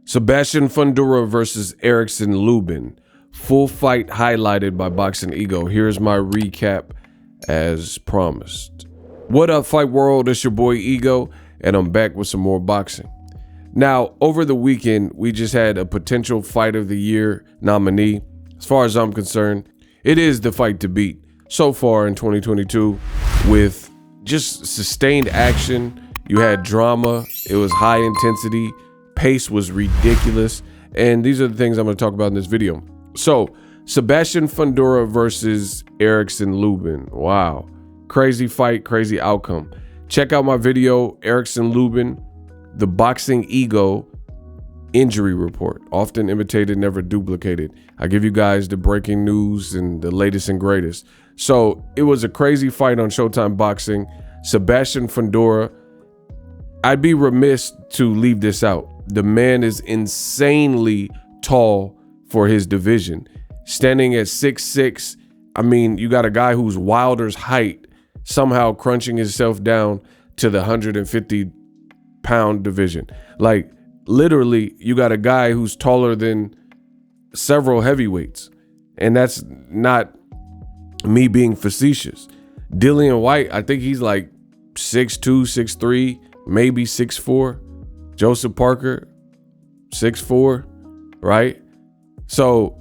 Sebastian Fundora versus Erickson Lubin. Full fight highlighted by Boxing Ego. Here's my recap as promised. What up, fight world? It's your boy Ego, and I'm back with some more boxing. Now, over the weekend, we just had a potential fight of the year nominee. As far as I'm concerned, it is the fight to beat so far in 2022 with just sustained action. You had drama. It was high intensity. Pace was ridiculous. And these are the things I'm going to talk about in this video. So, Sebastian Fundora versus Erickson Lubin. Wow. Crazy fight, crazy outcome. Check out my video, Erickson Lubin, the Boxing Ego injury report. Often imitated, never duplicated. I give you guys the breaking news and the latest and greatest. So, it was a crazy fight on Showtime Boxing. Sebastian Fundora, I'd be remiss to leave this out. The man is insanely tall for his division. Standing at 6'6", I mean, you got a guy who's Wilder's height somehow crunching himself down to the 150-pound division. Like, literally, you got a guy who's taller than several heavyweights. And that's not me being facetious. Dillian White, I think he's like 6'2", 6'3", maybe 6'4". Joseph Parker, 6'4", right? So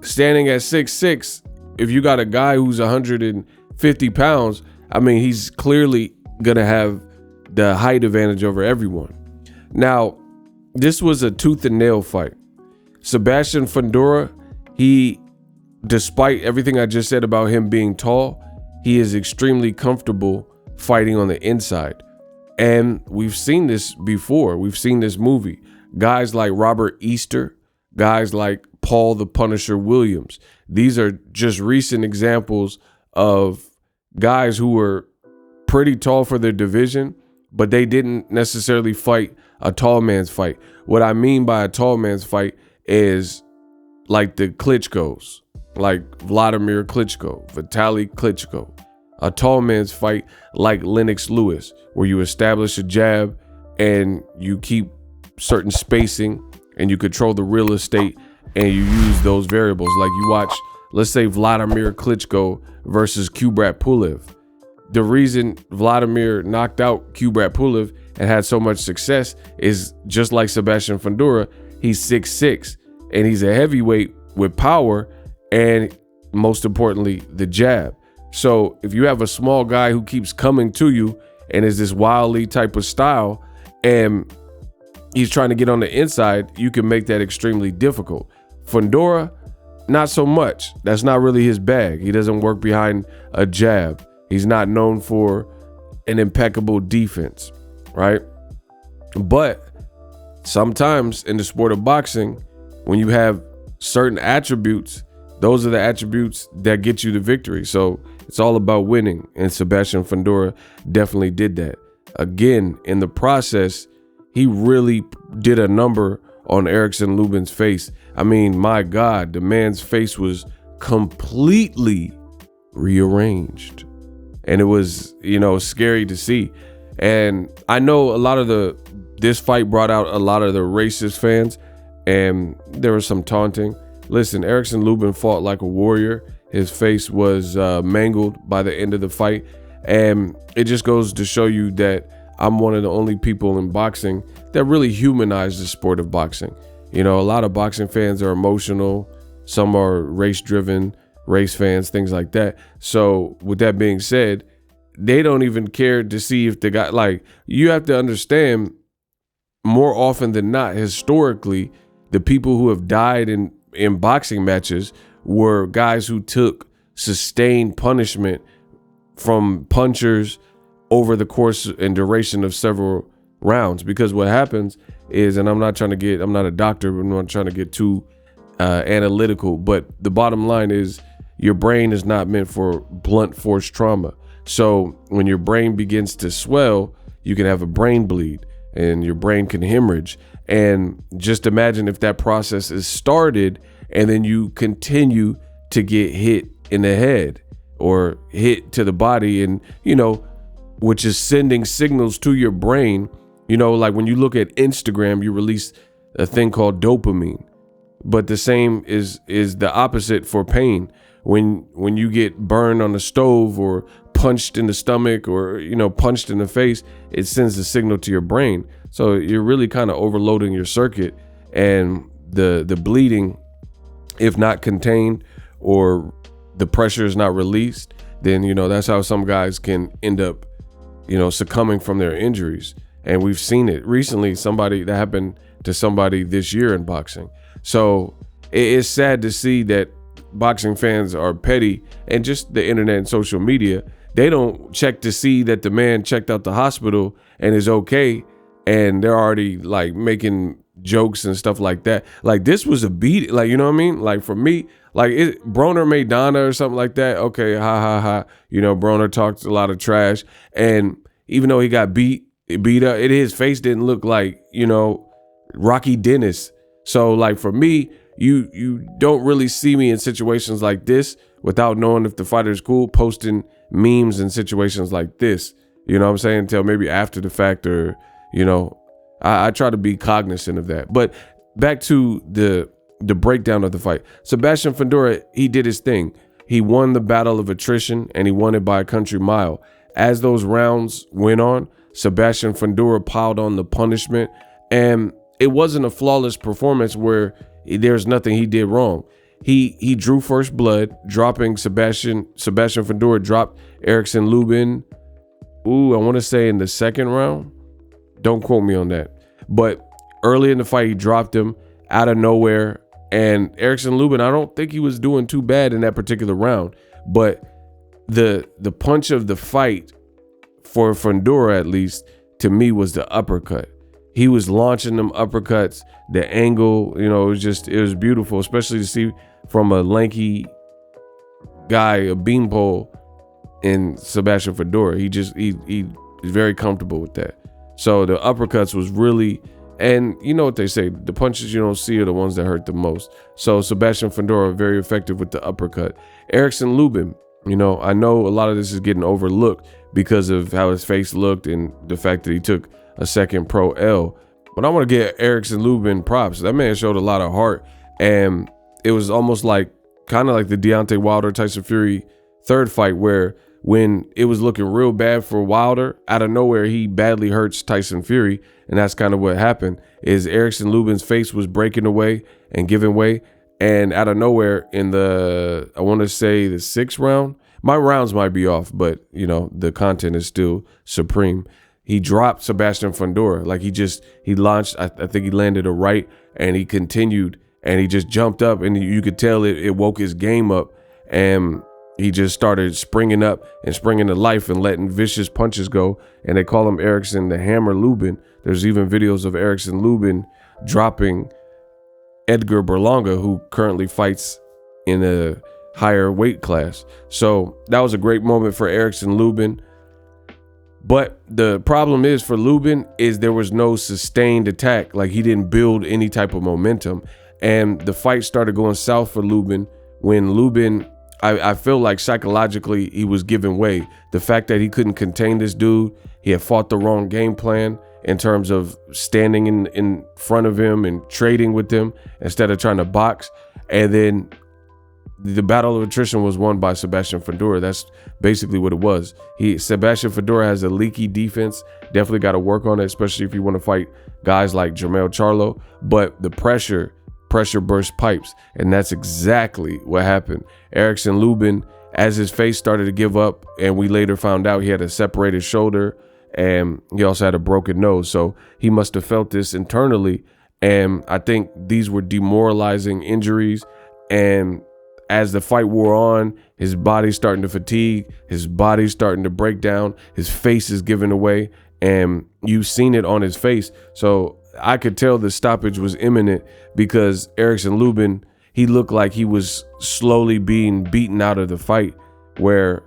standing at 6'6", if you got a guy who's 150 pounds, I mean, he's clearly gonna have the height advantage over everyone. Now, this was a tooth and nail fight. Sebastian Fundora, despite everything I just said about him being tall, he is extremely comfortable fighting on the inside. And we've seen this before. We've seen this movie. Guys like Robert Easter, guys like Paul the Punisher Williams. These are just recent examples of guys who were pretty tall for their division, but they didn't necessarily fight a tall man's fight. What I mean by a tall man's fight is like the Klitschko's, like Vladimir Klitschko, Vitaly Klitschko. A tall man's fight like Lennox Lewis, where you establish a jab and you keep certain spacing and you control the real estate and you use those variables. Like you watch, let's say Vladimir Klitschko versus Kubrat Pulev. The reason Vladimir knocked out Kubrat Pulev and had so much success is just like Sebastian Fundora, he's 6'6", and he's a heavyweight with power and most importantly, the jab. So if you have a small guy who keeps coming to you and is this wildly type of style and he's trying to get on the inside, you can make that extremely difficult. Fundora, not so much. That's not really his bag. He doesn't work behind a jab. He's not known for an impeccable defense, right? But sometimes in the sport of boxing, when you have certain attributes, those are the attributes that get you the victory. So it's all about winning. And Sebastian Fundora definitely did that. Again, in the process, he really did a number on Erickson Lubin's face. I mean, my God, the man's face was completely rearranged. And it was, scary to see. And I know a lot of this fight brought out a lot of the racist fans, and there was some taunting. Listen, Erickson Lubin fought like a warrior. His face was mangled by the end of the fight. And it just goes to show you that I'm one of the only people in boxing that really humanize the sport of boxing. A lot of boxing fans are emotional. Some are race-driven, race fans, things like that. So with that being said, they don't even care to see if the guy, like, you have to understand, more often than not, historically, the people who have died in boxing matches were guys who took sustained punishment from punchers over the course and duration of several rounds. Because what happens is, and I'm not a doctor, but I'm not trying to get too analytical, but the bottom line is your brain is not meant for blunt force trauma. So when your brain begins to swell, you can have a brain bleed and your brain can hemorrhage. And just imagine if that process is started and then you continue to get hit in the head or hit to the body, and which is sending signals to your brain. Like when you look at Instagram, you release a thing called dopamine. But the same is the opposite for pain. When you get burned on the stove or punched in the stomach or, punched in the face, it sends a signal to your brain. So you're really kind of overloading your circuit, and the bleeding, if not contained or the pressure is not released, then, that's how some guys can end up, succumbing from their injuries. And we've seen it recently, that happened to somebody this year in boxing. So it's sad to see that boxing fans are petty, and just the internet and social media, they don't check to see that the man checked out the hospital and is okay, and they're already like making jokes and stuff like that. Like, this was a beat, like, you know what I mean? Like, for me, like, Broner Maidana or something like that, okay, ha ha ha, Broner talked a lot of trash, and even though he got beat up, his face didn't look like, Rocky Dennis. So, like, for me, you don't really see me in situations like this without knowing if the fighter's cool, posting memes in situations like this, you know what I'm saying, until maybe after the fact, or, I try to be cognizant of that. But back to the breakdown of the fight. Sebastian Fundora, he did his thing. He won the battle of attrition, and he won it by a country mile. As those rounds went on, Sebastian Fundora piled on the punishment, and it wasn't a flawless performance where there's nothing he did wrong. He drew first blood, dropping Sebastian Fundora dropped Erickson Lubin. I want to say in the second round. Don't quote me on that. But early in the fight, he dropped him out of nowhere. And Erickson Lubin, I don't think he was doing too bad in that particular round. But the punch of the fight for Fundora, at least to me, was the uppercut. He was launching them uppercuts, the angle, it was beautiful, especially to see from a lanky guy, a beanpole, in Sebastian Fundora. He's very comfortable with that. So the uppercuts was really, and you know what they say, the punches you don't see are the ones that hurt the most. So Sebastian Fundora, very effective with the uppercut. Erickson Lubin, I know a lot of this is getting overlooked because of how his face looked and the fact that he took a second pro L. But I want to give Erickson Lubin props. That man showed a lot of heart, and it was almost kind of like the Deontay Wilder Tyson Fury third fight, where when it was looking real bad for Wilder, out of nowhere he badly hurts Tyson Fury, and that's kind of what happened. Is Erickson Lubin's face was breaking away and giving way, and out of nowhere in I want to say the sixth round, my rounds might be off, but the content is still supreme. He dropped Sebastian Fundora. Like, he launched, I think he landed a right, and he continued, and he just jumped up, and you could tell it woke his game up, and he just started springing up and springing to life and letting vicious punches go. And they call him Erickson the Hammer Lubin. There's even videos of Erickson Lubin dropping Edgar Berlanga, who currently fights in a higher weight class. So that was a great moment for Erickson Lubin. But the problem is for Lubin is there was no sustained attack. Like, he didn't build any type of momentum. And the fight started going south for Lubin when Lubin, I feel like psychologically he was giving way. The fact that he couldn't contain this dude, he had fought the wrong game plan in terms of standing in front of him and trading with him instead of trying to box. And then the battle of attrition was won by Sebastian Fundora. That's basically what it was. Sebastian Fundora has a leaky defense. Definitely got to work on it, especially if you want to fight guys like Jermell Charlo. But the pressure burst pipes, and that's exactly what happened. Erickson Lubin, as his face started to give up, and we later found out he had a separated shoulder, and he also had a broken nose. So he must have felt this internally, and I think these were demoralizing injuries. And as the fight wore on, his body's starting to fatigue, his body's starting to break down, his face is giving away, and you've seen it on his face. So I could tell the stoppage was imminent because Erickson Lubin, he looked like he was slowly being beaten out of the fight, where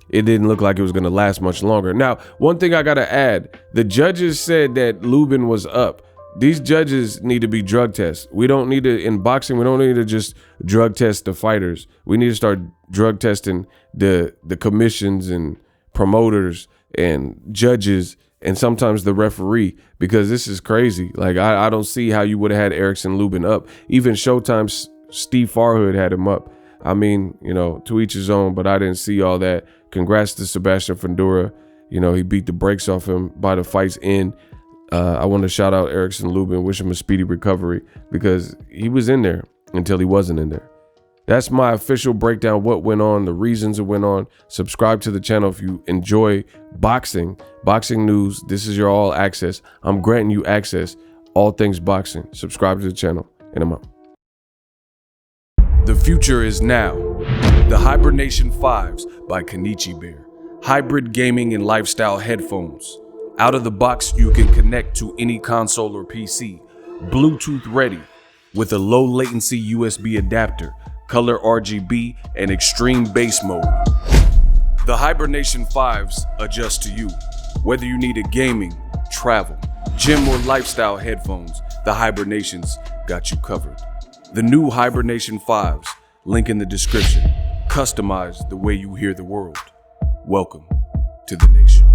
it didn't look like it was going to last much longer. Now, one thing I got to add, the judges said that Lubin was up. These judges need to be drug tested. We don't need to, in boxing, we don't need to just drug test the fighters. We need to start drug testing the commissions and promoters and judges and sometimes the referee, because this is crazy. Like, I don't see how you would have had Erickson Lubin up. Even Showtime's Steve Farhood had him up. I mean, you know, to each his own, but I didn't see all that. Congrats to Sebastian Fundora. You know, he beat the brakes off him by the fight's end. I want to shout out Erickson Lubin, wish him a speedy recovery, because he was in there until he wasn't in there. That's my official breakdown, what went on, the reasons it went on. Subscribe to the channel if you enjoy boxing news. This is your all access. I'm granting you access, all things boxing. Subscribe to the channel, and I'm out. The future is now. The Hibernation 5s by Kenichi Bear. Hybrid gaming and lifestyle headphones. Out of the box, you can connect to any console or PC. Bluetooth ready with a low latency USB adapter, color RGB, and extreme bass mode. The Hibernation 5s adjust to you. Whether you need a gaming, travel, gym, or lifestyle headphones, the Hibernations got you covered. The new Hibernation 5s, link in the description. Customize the way you hear the world. Welcome to the nation.